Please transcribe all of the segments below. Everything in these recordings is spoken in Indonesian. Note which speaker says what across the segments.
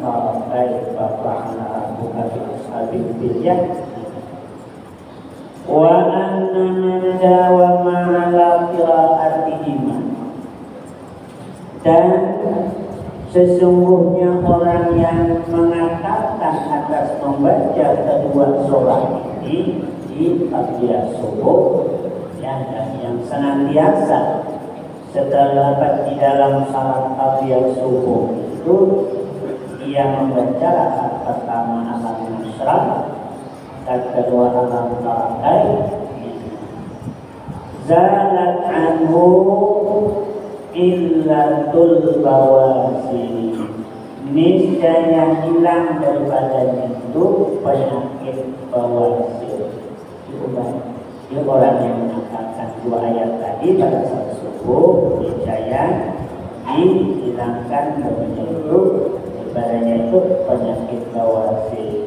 Speaker 1: kaifa fa'ala rabbuka bi ashabil fil wa anna man dawama ala qira'atihima, dan sesungguhnya orang yang mengatakan atas membaca kedua surah ini di pagi subuh, yang senantiasa setelah di dalam salat pagi subuh itu ia membaca rakaat pertama alam nasrah, rakaat kedua alam tarakai, zalat anhu illatul bawasi, niscaya hilang daripadanya itu penyakit bawasir. Itu orang yang mengatakan dua ayat tadi pada saat subuh, niscaya dihilangkan darinya itu penyakit bawasir.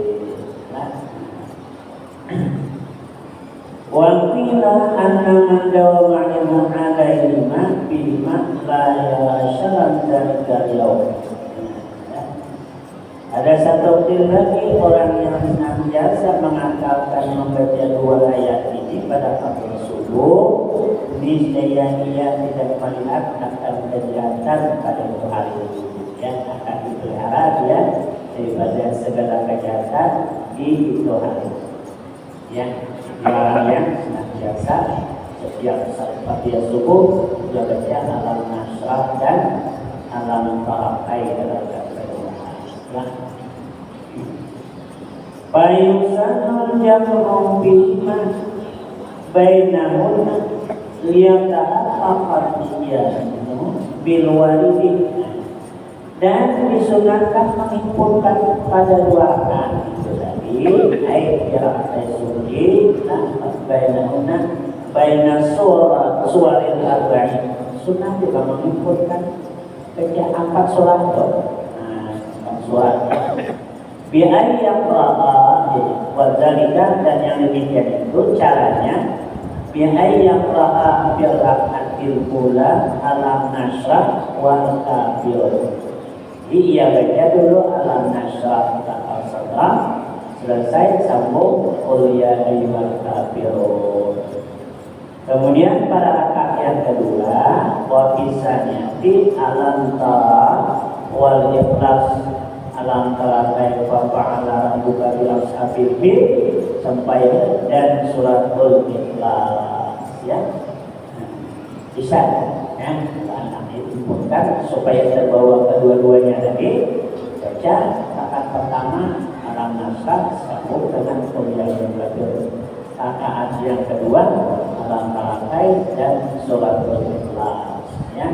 Speaker 1: Wa qila anna man dawama alaihima bima la yashalan dzalika yaum. Ada satu lagi orang yang senantiasa mengakalkan membaca dua ayat ini pada pagi subuh, niscaya ia tidak melihat akan kejahatan pada hari yang akan dipelihara dia daripada segala kejahatan di itu hari. Orang yang senantiasa setiap pagi subuh dia baca alam nasrah dan alam tarakai dalam kedua. Bayusanul jam'u bihima bainahunna liyatahaqqaq bil walidin, dan disunatkan menghimpunkan pada dua rakaat itu tadi ayat qira'at subuh bainahunna baina suwaril arba'in, sunat juga menghimpunkan baca 4 surah itu. Surat bi'ay yaqra'a wa dzalika, dan yang demikian itu caranya bi'ay yaqra'a bil rak'atil ula alam nasrah wal kafirun. Ia baca dulu alam nasrah al-sadrah, selesai sambung qul ya ayyuhal kafirun. Kemudian pada rakaat yang kedua wa kisahnya di alam ta wal ikhlas, alam tara kaifa fa'ala rabbuka bi ashabil fil sampai dan suratul ikhlas, ya. Bisa anak itu bukan supaya terbawa kedua-duanya tadi, baca rakaat pertama alam nasrah sambung dengan qul rakaat yang kedua alam tarakai dan suratul ikhlas, ya.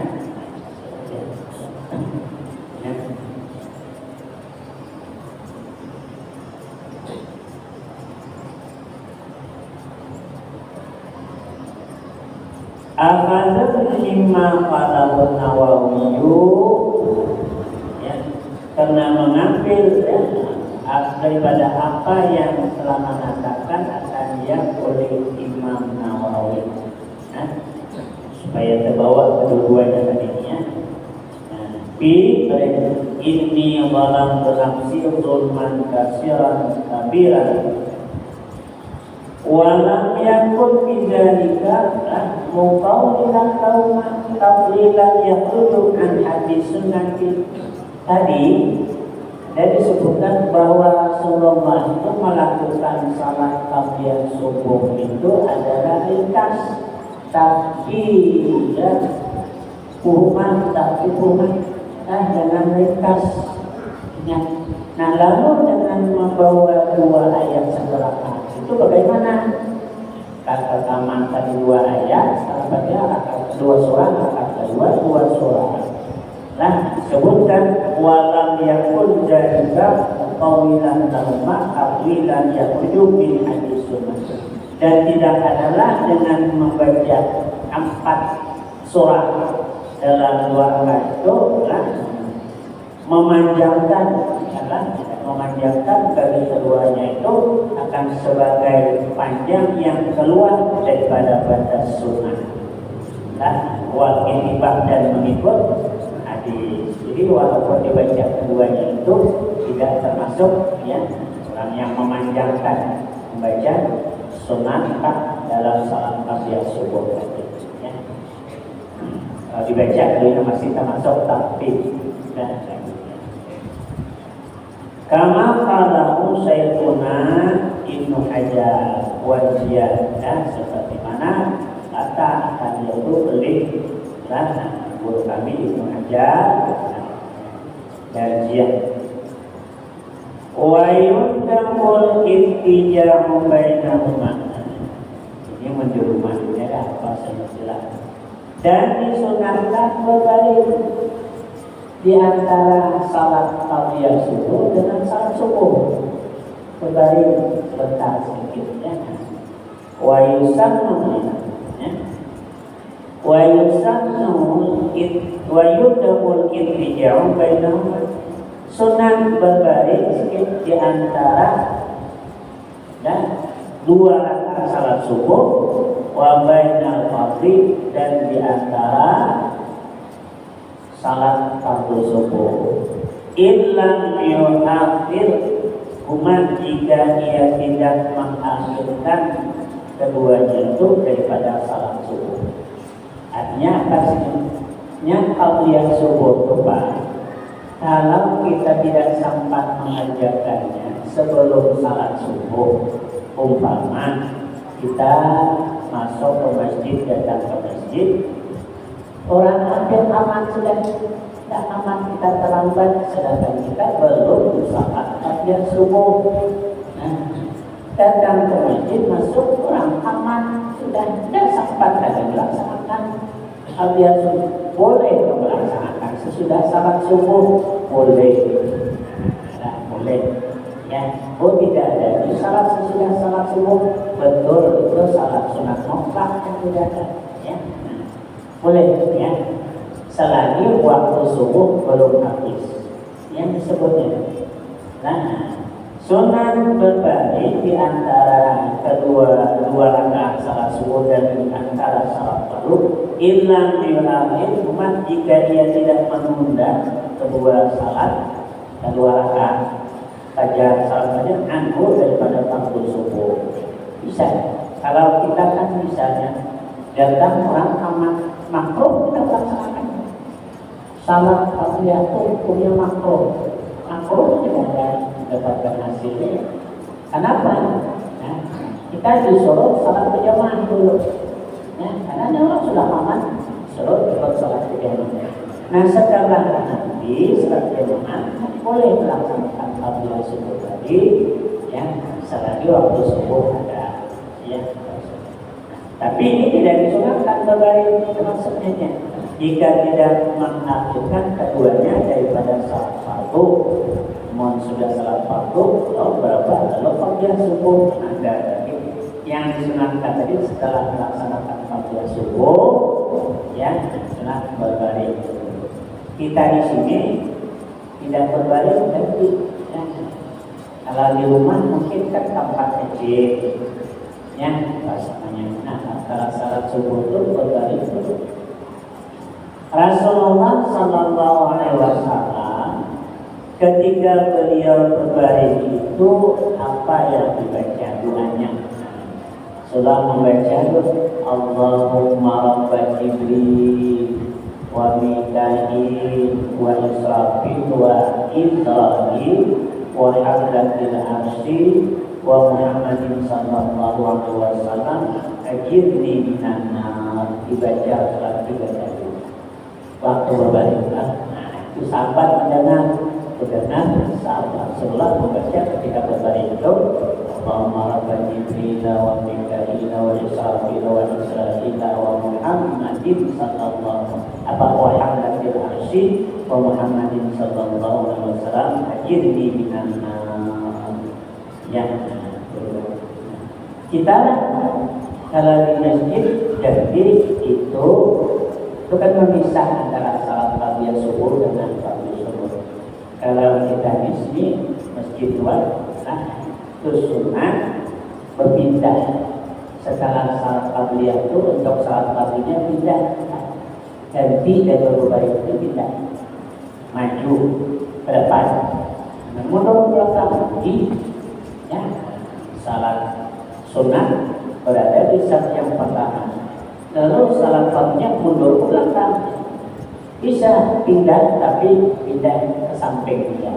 Speaker 1: Akhadha mimma qalahu Nawawi, ya, karena mengambil daripada apa yang telah mengatakan akan dia oleh Imam Nawawi, supaya terbawa kedua-duanya tadinya. Inni walam beramsi zulman kasiran kabiran walam yakun bidzalika muqawlilan tawlilan yakhruju an hadis sunnati. Tadi dan disebutkan bahwa Rasulullah itu melakukan salat tahliyah subuh itu adalah ringkas, tapi dengan ringkas. Nah, lalu dengan membawa dua ayat seberapa itu bagaimana? Kata pertama tadi dua ayat, rakaat dua surah, rakaat kedua dua surah. Nah, sebutkan walam yakun dzalika qawilan lahuma qawilan yakhruju min hadis sunnah, dan tidak adalah dengan membaca 4 surah dalam dua rakaat itu memanjangkan bagi keduanya itu akan sebagai panjang yang keluar daripada batas sunnah. Wal intibah dan mengikut hadis. Jadi walaupun dibaca keduanya itu tidak termasuk ya orang yang memanjangkan membaca sunat dalam salat qabliyah subuh tadi ya. Dibaca dulu masih termasuk takbir dan kama qalahu Syekhuna Ibnu Hajar wa ziyadah, seperti mana kata akan itu oleh guru kami Ibnu Hajar dan ziyadah. Wa yudamul ittija'u bainahuma, ini menjerumusnya bahasa istilah, dan disunahkan berbalik di antara salat qabliyah subuh dengan salat subuh, berbalik sebentar sedikit ya. Wa yusannu wa yudamul ittija'u bainahuma, sunah berbalik sedikit di antara dan dua rakaat salat subuh, wa bainal fardhi, dan di antara salat fardu subuh. Illam yu'akhir, kuman jika ia tidak mengakhirkan keduanya itu daripada salat subuh. Artinya apa sih? Yang qabliyah subuh itu Pak, kalau kita tidak sempat mengerjakannya sebelum salat subuh, umpama kita masuk ke masjid, datang ke masjid, orang hampir aman sudah, tidak aman kita terlambat, sedangkan kita belum salat qabliyah subuh. Datang ke masjid, masuk, orang aman sudah, tidak sempat ada melaksanakan qabliyah subuh. Boleh melaksanakan sesudah salat subuh, boleh, boleh ya. Oh tidak ada itu salat sesudah salat subuh, betul itu salat sunat mutlak yang tidak ada ya. Boleh ya, selagi waktu subuh belum habis yang disebutnya. Nah, sunat berbalik di antara dua rakaat salat subuh dan di antara salat fardu, illam yu'akhir, cuma jika dia tidak menunda kedua rakaat saja, salat saja anhu daripada fardu subuh. Bisa. Kalau kita kan misalnya datang orang amat makruh, kita laksanakan salat qabliyah itu hukumnya makruh tidak ada mendapatkan hasilnya. Kenapa? Nah, kita disuruh salat berjamaah dulu ya, karena orang sudah aman suruh ikut salat berjamaah. Nah setelah nanti salat berjamaah boleh melaksanakan qabliyah subuh tadi ya, selagi waktu subuh ada ya. Tapi ini tidak disunahkan berbalik maksudnya. Jika tidak mengakhirkan keduanya daripada salat fardu, mohon sudah salat fardu, lalu berapa? Lalu qabliyah subuh ada lagi. Yang disunahkan tadi setelah melaksanakan qabliyah subuh, ya sunat berbalik. Kita di sini tidak berbalik tapi ya. Kalau di rumah mungkin kan tempat kecil. Ya, rasanya. Nah, antara salat subuh itu berbalik itu. Rasulullah Sallallahu Alaihi Wasallam ketika beliau berbalik itu apa yang dibaca doanya? Sudah membaca Allahumma Rabba Jibril wa Mikail wa Israfil wa Israil wa Hamlatil Arsy wa Muhammadin sallallahu alaihi wasallam ajirni minan nar, dibaca surat 3 kali. Waktu berbalik, itu sahabat mendengar sahabat Rasulullah membaca ketika berbalik itu Allahumma Rabba Jibril wa Mikail wa Israfil wa Israil wa Muhammadin sallallahu wa Hamlatil Arsy wa Muhammadin sallallahu alaihi wasallam ajirni minan nar. Ya, kita kalau di masjid jadi itu kan memisah antara salat qabliyah subuh dengan fardu subuh. Kalau kita di sini masjid luar, nah itu sunat berpindah setelah salat qabliyah itu untuk salat qabliyah pindah, ganti dari berbalik itu pindah maju ke depan. mundur ke belakang di ya, salat sunat berada di saf yang pertama. Lalu salat fardunya mundur ke belakang. Bisa pindah tapi pindah ke samping dia.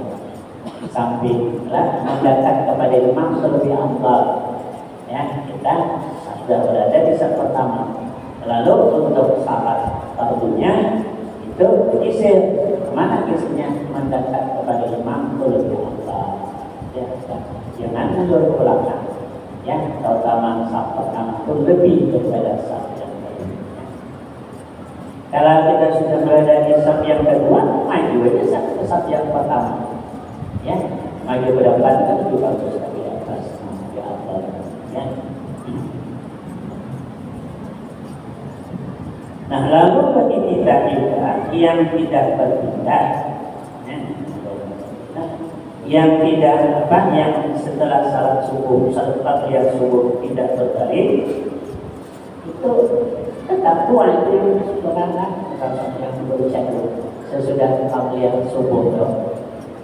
Speaker 1: Samping lah mendekat kepada imam lebih afdal. Ya, kita sudah berada di saf pertama. Lalu untuk salat fardunya itu bergeser. Mana gesernya? Mendekat kepada imam lebih afdal. Ya, jangan mundur ke belakang. Ya, terutama saf pertama itu lebih daripada saf yang kedua. Kalau kita sudah berada di saf yang kedua, maju aja ke saf yang pertama. Ya, maju ke depan kan juga bagus di atas, di atas. Ya. Nah, lalu bagi kita juga yang tidak berpindah, ya, yang tidak apa, yang setelah salat subuh, salat tahliyat subuh tidak berbalik, itu tetap tuan itu sebenarnya kalau yang berucap sesudah tahliyat subuh itu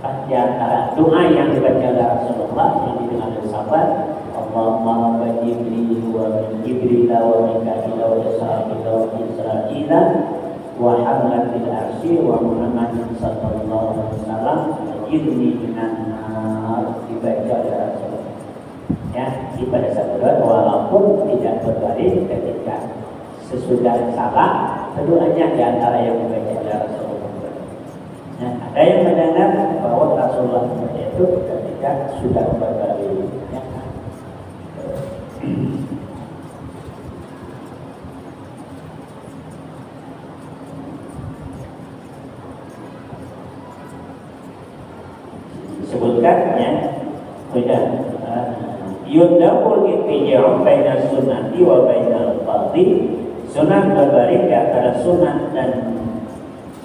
Speaker 1: di antara doa yang dibaca oleh Rasulullah yang didengar oleh sahabat, Allahumma wa Jibril wa Jibril wa Mikail wa Israfil wa Israfil wa hamlatil arsy wa Muhammadin sallallahu alaihi wasallam ajirni minan nar, dibaca oleh Rasulullah. Ya, di pada saat doa walaupun tidak berbaris ketika sesudah salat, keduanya di antara yang dibaca oleh Rasulullah. Nah, ada yang mendengar bahwa Rasulullah itu ketika sudah berbaris. Ya. Disebutkannya sudah yundabul ittija'u baina sunnati wa bainal fardhi, sunat berbaring di antara sunat dan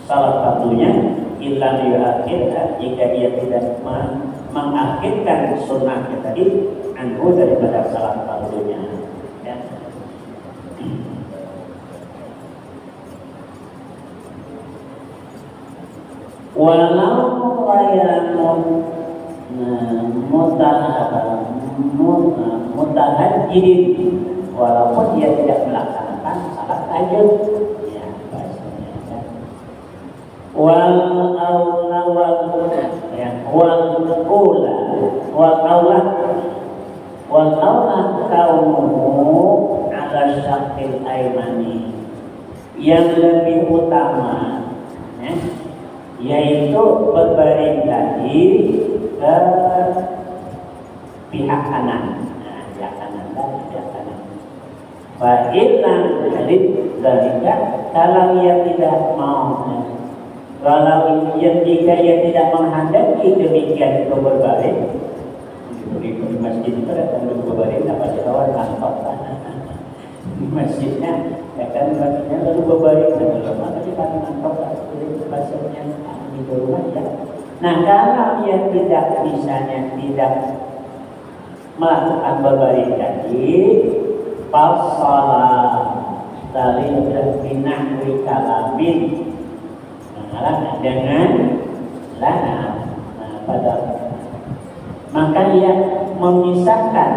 Speaker 1: salah satunya illa yu'akhirha, jika ia tidak mengakhirkan sunnahnya tadi anhu daripada salat fardunya. Ya. Walau ghayran mutahajjidin, walaupun dia tidak melaksanakan salat tahajud. Ya, bahasanya. Ya. Wal aula kaunuhu ala syaqil aimani, yang lebih utama ya, yaitu berbaring tadi ke pihak kanan. Nah, pihak kanan tadi, pihak kanan. Fa illam hadid dzalika, kalau ia tidak mau, kalau jika ia tidak menghendaki demikian itu berbaring, di masjid itu datang berbaring apa jawab kantor di masjidnya, ya kan baginya lalu berbaring dan lama tadi kan kantor bahasanya di rumah ya. Nah, kalau ia tidak misalnya tidak melakukan berbaring tadi, fasalah dari binahwi kalamin, dengan lana, pada maka ia memisahkan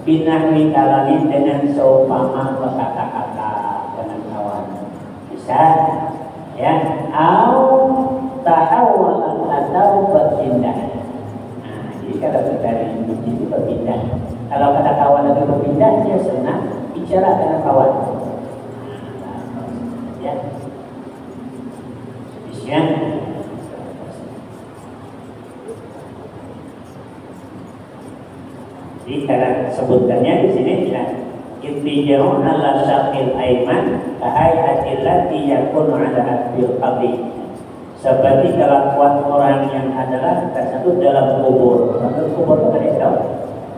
Speaker 1: binahwi kalamin dengan seumpama kata-kata dengan kawan, bisa ya, au tahawwal atau berpindah. Nah, jadi kalau dari itu berpindah, kalau kata kawan itu berpindah, dia senang bicara dengan kawan. Ya. Ya. Jadi karena sebutannya di sini ya, ittija'u ala syaqil aiman kahay'atil lati yakunu ala fil qabri, seperti kelakuan orang yang adalah tersebut dalam kubur. Dalam kubur itu kan itu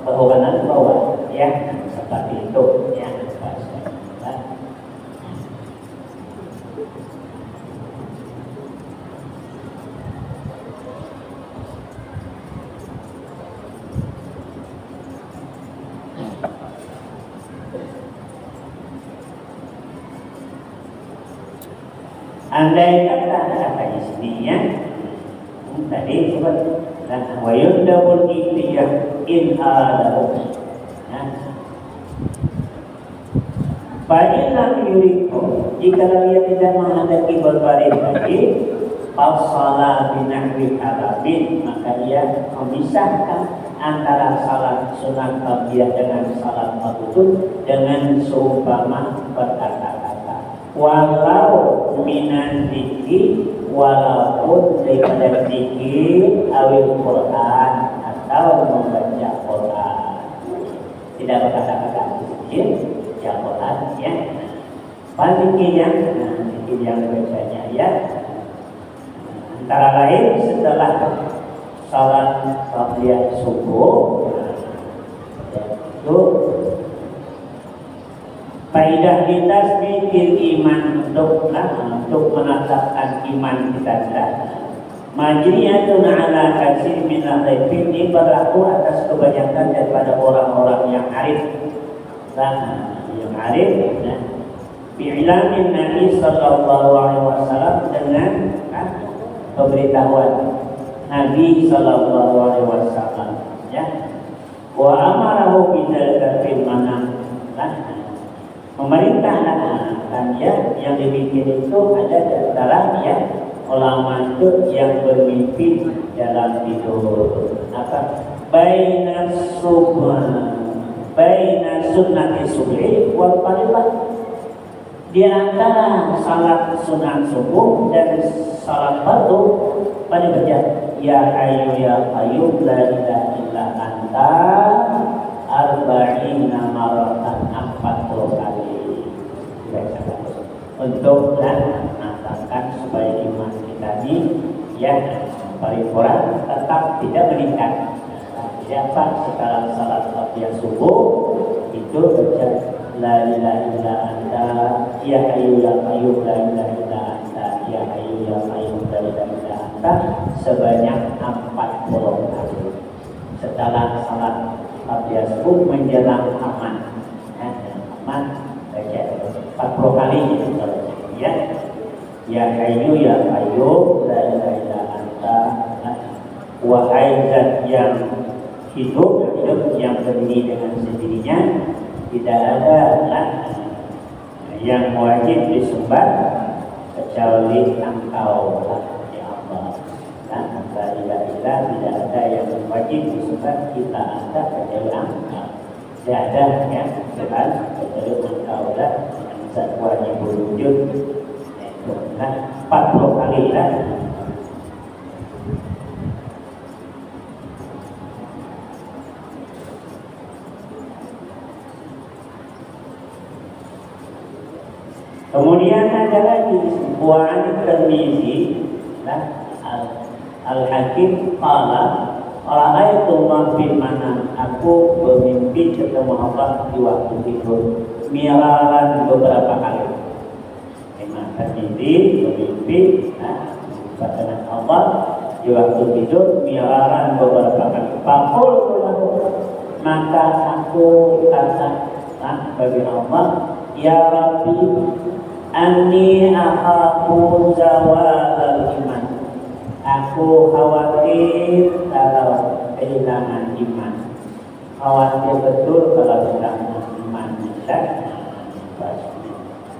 Speaker 1: bahwa kanan bawah ya, seperti itu ya. Andai kata di sini ya, tadi sebut wa yundabul iktiyah in adahu. Fa'inam yuriku, jika dia tidak menghendaki berbaring lagi, al-salat binahwi alabin, maka dia memisahkan antara salat sunat qabliyah dengan salat maqsud dengan seumpama berkata-kata. Walau minan zikri, walaupun daripada zikir awil Quran atau membaca Quran, tidak berkata-kata zikir. Quran ya, paling yang bacanya ya, antara lain setelah salat qabliyah subuh, yaitu faidah kita bikin iman untuk menatapkan iman kita. Majriyatun ala kasir min al-ghaibin, ini berlaku atas kebanyakan daripada orang-orang yang arif. Yang arif bi'ilamin Nabi sallallahu alaihi wasallam, dengan pemberitahuan Nabi sallallahu alaihi wasallam ya, wa amarahu bidzalika fil manam, memerintahkan ya yang demikian itu ada di antara ya ulama itu yang bermimpi dalam tidur. Apa? Baina sunnati subhi wal fardhi, di antara salat sunat subuh dan salat fardu pada baca ya hayyu ya qayyum la ilaha illa anta arba'ina maratan, 40 kali untuk menatapkan supaya iman kita ini ya paripurna, tetap tidak meningkat. Siapa sekarang salat qabliyah subuh itu baca la ilaha illa anta ya hayyu ya qayyum la ilaha illa anta ya hayyu ya qayyum la ilaha illa anta sebanyak 40 kali setelah salat qabliyah subuh menjelang aman. Aman baca 40 kali ya. Ya hayyu ya qayyum la ilaha illa anta, wahai zat yang hidup yang berdiri dengan sendirinya, tidak ada yang wajib disembah kecuali Engkau ya Allah. La ilaha illa, tidak ada yang wajib disembah kita Anda kecuali Engkau. Tidak ada ya Tuhan kecuali Engkau lah yang zat wajib berwujud. 40 kali lah. Kemudian ada lagi buah Tirmizi, Al-Hakim qala ra'aitu ma fil manam, aku bermimpi ketemu Allah di waktu tidur miraran beberapa kali. Imam Tirmizi bermimpi ketemu Allah di waktu tidur miraran beberapa kali. Faqul maka aku kata bagi Allah, ya Rabbi anni akhafu zawal iman, aku khawatir kalau kehilangan iman, khawatir betul kalau kehilangan iman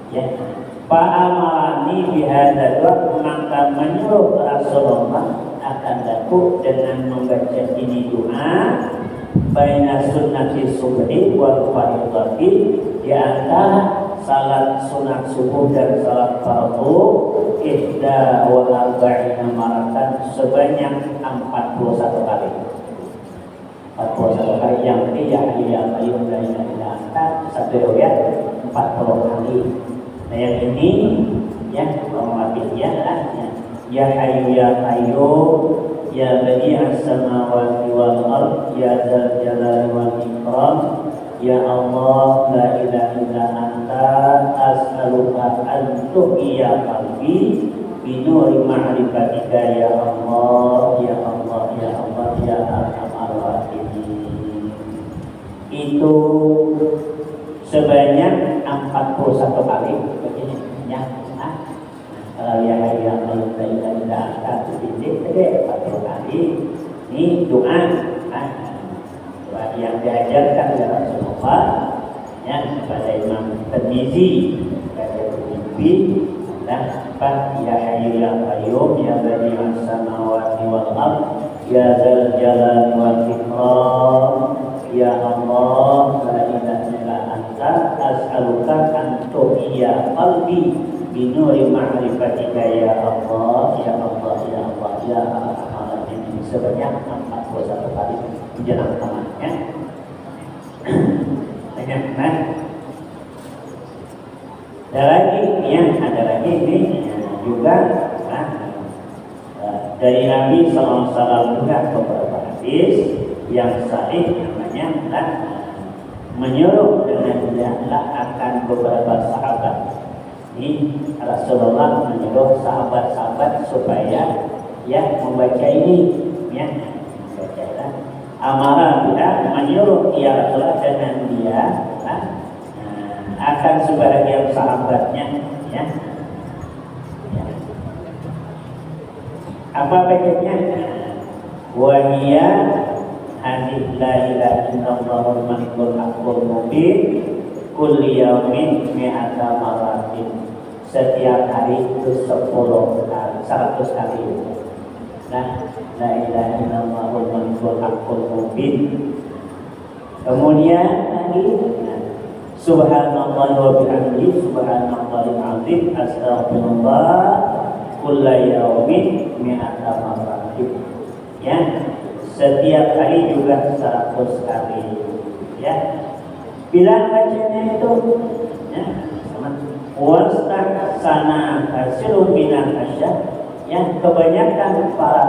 Speaker 1: ya. Fa'amarani bihadza doa, maka menyuruh Rasulullah akan daku dengan membaca ini doa baina sunnati subhi wal fardhi, di antara salat sunat subuh dan salat fardu, ihda wa arba'ina maratan, sebanyak 41 kali. 41 kali yang ini ya qayyum la ilaha illa anta, satu riwayat 40 kali. Nah yang ini ya ya ya hayyu ya qayyum ya badi'as samawati wal ard ya dzal jalali wal ikram ya Allah la ilaha illa anta as'aluka an tuhyiya qalbi bi nuri ma'rifatika ya Allah ya Allah ya Allah ya arhamar rahimin. Itu sebanyak 41 kali begini ya. Kalau ya qayyum la ilaha illa anta itu 40 kali. ini doa yang diajarkan oleh Rasulullah ya kepada Imam Tirmizi kepada Tirmizi dan ya Hayyu ya Qayyum ya Badi'us samawati wal ardh ya Dzal Jalali wal Ikram ya Allah la ilaha illa anta as'aluka an tuhyiya qalbi bi nuri ma'rifatika ya Allah ya Allah ya Allah ya Allah. Ini sebanyak 41 kali menjelang tamatnya. Banyak kan? Ada lagi ini juga dari Nabi SAW juga beberapa hadis yang sahih namanya menyuruh dengan tidaklah akan beberapa sahabat. Ini Rasulullah menyuruh sahabat-sahabat supaya membaca ini membaca amalan dia menyuruh Rasulullah dengan dia akan sebagian sahabatnya apa bacanya wa hiya hadis la ilaha illallahul malikul haqqul mubin kulli yaumin mi'ata maratin setiap hari itu 10 kali 100 kali la ilaha illallahul malikul haqqul mubin. Kemudian lagi subhanallah wa bihamdihi subhanallahil azim astaghfirullah kulla yaumin mi'ata maratin setiap hari juga 100 kali bila bacanya itu wastahsana hasilun minan asyad kebanyakan para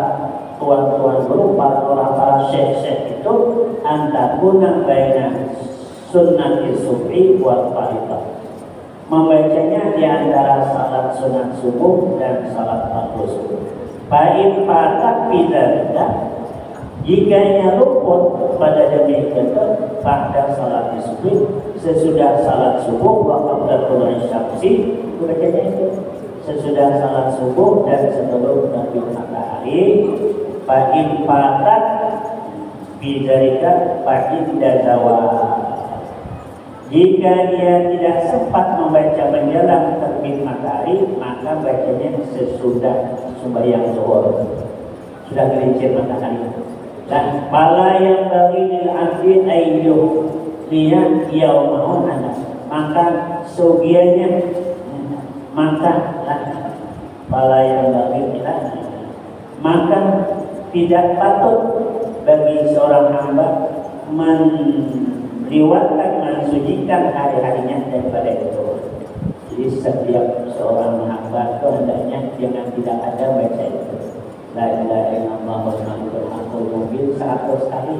Speaker 1: tuan-tuan guru para syekh-syekh itu antakuna baina sunnati subhi wal fardhu membacanya di antara salat sunat subuh dan salat fardu subuh. Fa'in fatak bidzalika jika luput pada demikian pada salat subuh sesudah salat subuh wa qabla tulu'i syamsi bacanya itu sesudah salat subuh dan sebelum terbit matahari. Fa'in fatak bidzalika fa'in dazawal jika dia tidak sempat membaca menjelang terbit matahari maka bacanya sesudah sembahyang zuhur sudah gelincir matahari. Dan pala yang bagi lil abdi ayyuh lihat yaumahun maka sugianya maka pala yang bagi maka tidak patut bagi seorang hamba meliwatkan mensucikan hari-harinya daripada itu. Jadi setiap seorang hamba itu hendaknya jangan tidak ada baca itu la ilaha illallahul malikul haqqul mubin 100 kali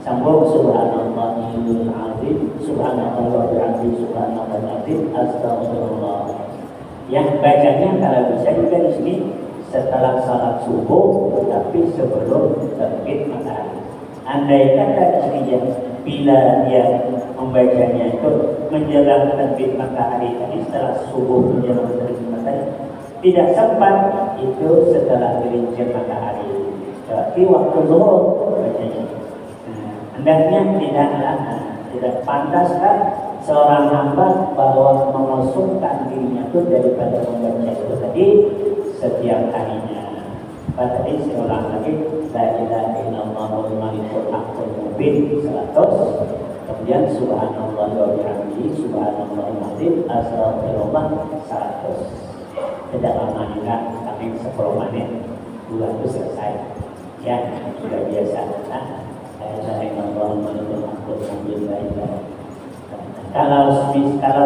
Speaker 1: sambung subhanallahil azim subhanallah wa bihamdihi subhanallahil azim astagfirullah. Yang bacanya kalau bisa juga di sini setelah salat subuh tapi sebelum terbit matahari. Andai kata dia bila dia membacanya itu menjelang terbit matahari tadi setelah subuh menjelang terbit matahari tidak sempat itu setelah gelincir matahari berarti waktu zuhur bacanya. Hendaknya tidak pantaskah seorang hamba bahwa mengosongkan dirinya itu daripada membaca itu tadi setiap harinya. Tadi saya ulang lagi la ilaha illallahul malikul haqqul mubin 100 kemudian subhanallah wa bihamdihi subhanallahil azim astagfirullah 100. Tidak lama juga kami 10 menit bulan itu selesai sudah biasa la ilaha illallahul malikul haqqul mubin la ilaha. Kalau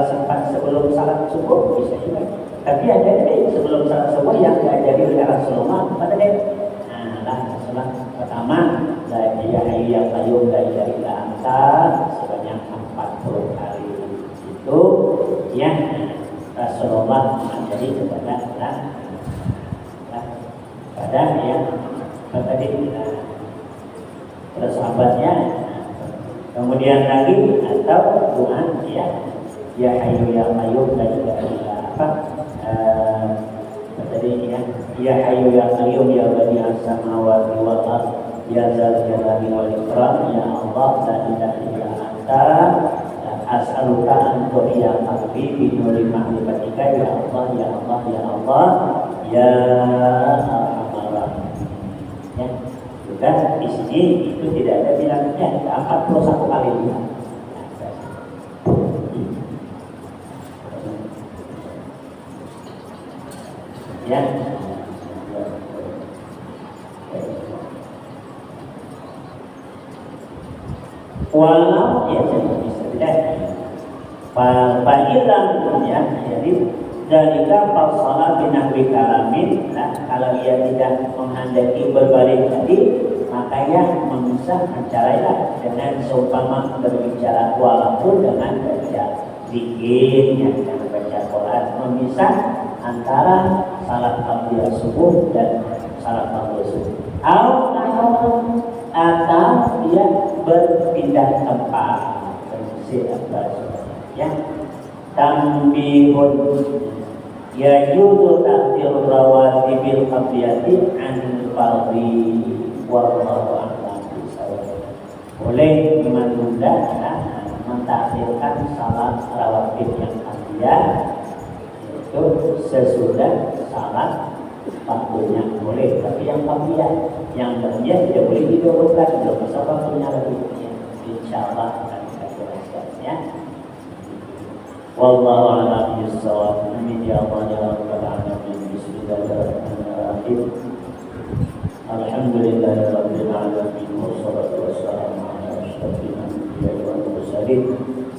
Speaker 1: sempat sebelum salat subuh bisa juga. Tapi ada sebelum salat subuh yang diajari oleh Rasulullah pada Rasulullah pertama la ilaha illa qayyum la ilaha illa anta sebanyak 40 kali itu yang Rasulullah mengajari kepada tadi sahabatnya. Kemudian lagi atau doa ya hayyu ya qayyum la ilaha illa Tadi ya hayyu ya qayyum ya badi'as samawati wal ardh ya dzal jalali wal ikram ya Allah la ilaha illa anta as'aluka an tu'ya qalbi bi nuri ma'rifatika ya Allah ya Allah ya Allah ya arhamar rahimin. Ya, juga di sini itu tidak ada bilangnya, 41 kali bilang. Ya. Walau ya bisa tidak. Fa'ilam ya, jadi dalika fasala binahwi kalamin. Nah, kalau ia tidak menghendaki berbalik tadi, makanya memisah mencarailah dengan seumpama berbicara walaupun dengan baca zikir yang dengan baca Quran, memisah antara salat qabliyah subuh dan salat qabliyah subuh. Atau dia berpindah tempat ya. Tambihun yajuzu ta'khir rawatibil qabliyati 'anil fardhi wallahu a'lam bishawab. Boleh menunda mentakhirkan salat rawatib yang qabliyah itu sesudah salat waktunya boleh, tapi yang qabliyah, yang qabliyah tidak boleh didahulukan, belum masa waktunya lagi. Insyaallah akan kita jelaskan ya. Wallahu a'lam bishawab. Amin ya Allah ya rabbal alamin. Bismillahirrahmanirrahim. Alhamdulillahirabbil alamin wassalatu wassalamu ala asyrofil anbiya'i wal mursalin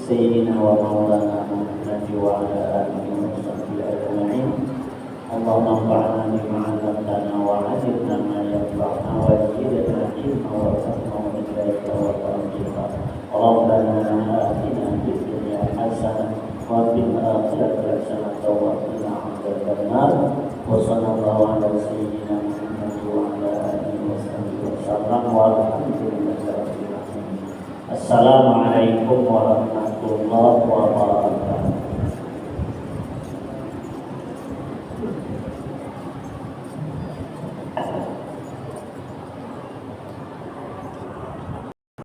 Speaker 1: sayyidina wa maulana Muhammad wa ala alihi wa sahbihi ajma'in. Allahumma anfa'na bima 'allamtana wa 'allimna ma yanfa'una wa zidna ilma wa fahma wa hidayah wa tawfiqa. Rabbana atina fid dunya hasanah wa fil akhirati hasanah wa qina adzabannar. Wa sallallahu ala sayyidina Muhammad wa ala alihi wa sahbihi wasallam walhamdulillahi rabbil alamin. Assalamualaikum warahmatullahi wabarakatuh.